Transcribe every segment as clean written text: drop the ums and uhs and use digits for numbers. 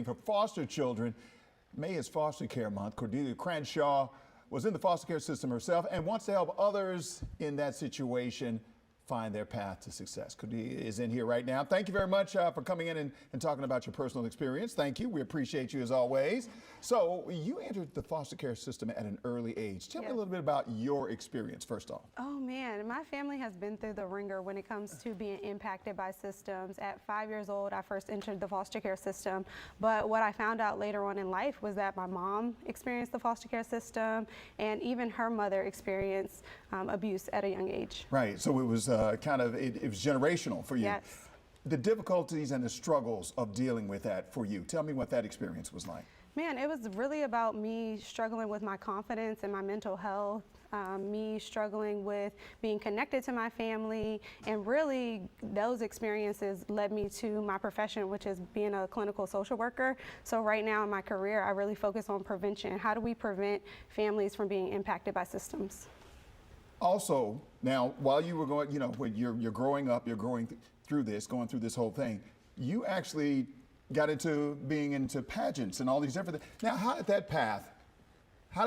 for foster children. May is Foster Care Month. Cordelia Cranshaw was in the foster care system herself and wants to help others in that situation find their path to success. Cordelia is in here right now. Thank you very much for coming in and talking about your personal experience. Thank you. We appreciate you as always. So you entered the foster care system at an early age. Tell me a little bit about your experience first off. Oh man, my family has been through the ringer when it comes to being impacted by systems. At 5 years old, I first entered the foster care system. But what I found out later on in life was that my mom experienced the foster care system, and even her mother experienced abuse at a young age. Right. So it was it was generational for you. Yes. The difficulties and the struggles of dealing with that for you. Tell me what that experience was like. Man, it was really about me struggling with my confidence and my mental health, me struggling with being connected to my family, and really those experiences led me to my profession, which is being a clinical social worker. So right now in my career, I really focus on prevention. How do we prevent families from being impacted by systems? Also, now, while you were going, when you're growing up, you're going through this whole thing, you actually got into being into pageants and all these different things. Now, how did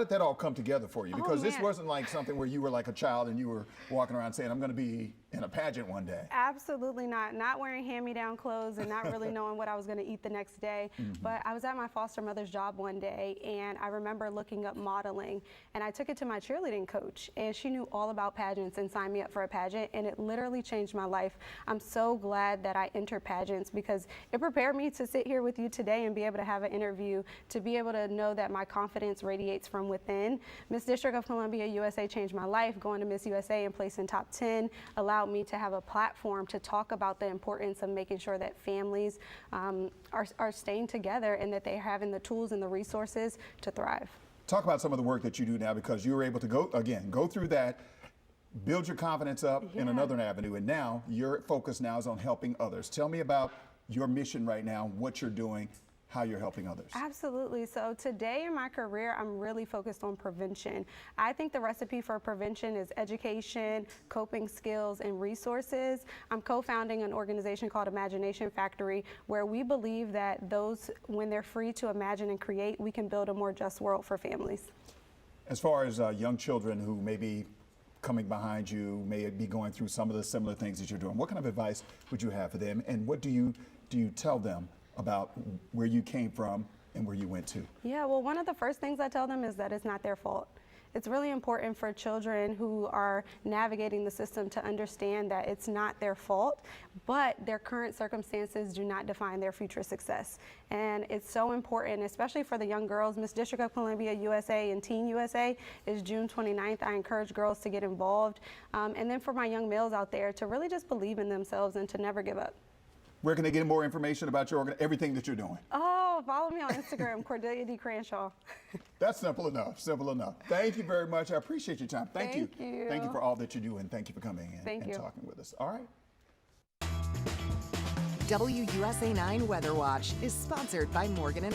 that all come together for you? Because this wasn't like something where you were like a child and you were walking around saying, I'm going to be in a pageant one day. Absolutely not. Not wearing hand-me-down clothes and not really knowing what I was going to eat the next day. But I was at my foster mother's job one day, and I remember looking up modeling, and I took it to my cheerleading coach, and she knew all about pageants and signed me up for a pageant, and it literally changed my life. I'm so glad that I entered pageants because it prepared me to sit here with you today and be able to have an interview, to be able to know that my confidence radiates from within. Miss District of Columbia USA changed my life. Going to Miss USA and placing top 10 allowed me to have a platform to talk about the importance of making sure that families are staying together and that they're having the tools and the resources to thrive. Talk about some of the work that you do now, because you were able to go through that, build your confidence up in another avenue, and now your focus now is on helping others. Tell me about your mission right now, what you're doing, how you're helping others. Absolutely. So today in my career, I'm really focused on prevention. I think the recipe for prevention is education, coping skills, and resources. I'm co-founding an organization called Imagination Factory, where we believe that those, when they're free to imagine and create, we can build a more just world for families. As far as young children who may be coming behind you, may be going through some of the similar things that you're doing, what kind of advice would you have for them, and what do you tell them about where you came from and where you went to? Yeah, well, one of the first things I tell them is that it's not their fault. It's really important for children who are navigating the system to understand that it's not their fault, but their current circumstances do not define their future success. And it's so important, especially for the young girls. Miss District of Columbia USA and Teen USA is June 29th. I encourage girls to get involved. And then for my young males out there to really just believe in themselves and to never give up. Where can they get more information about your everything that you're doing? Oh, follow me on Instagram, Cordelia D. Cranshaw. That's simple enough, simple enough. Thank you very much. I appreciate your time. Thank you. Thank you for all that you do, and thank you for coming in and talking with us. All right. WUSA 9 Weather Watch is sponsored by Morgan &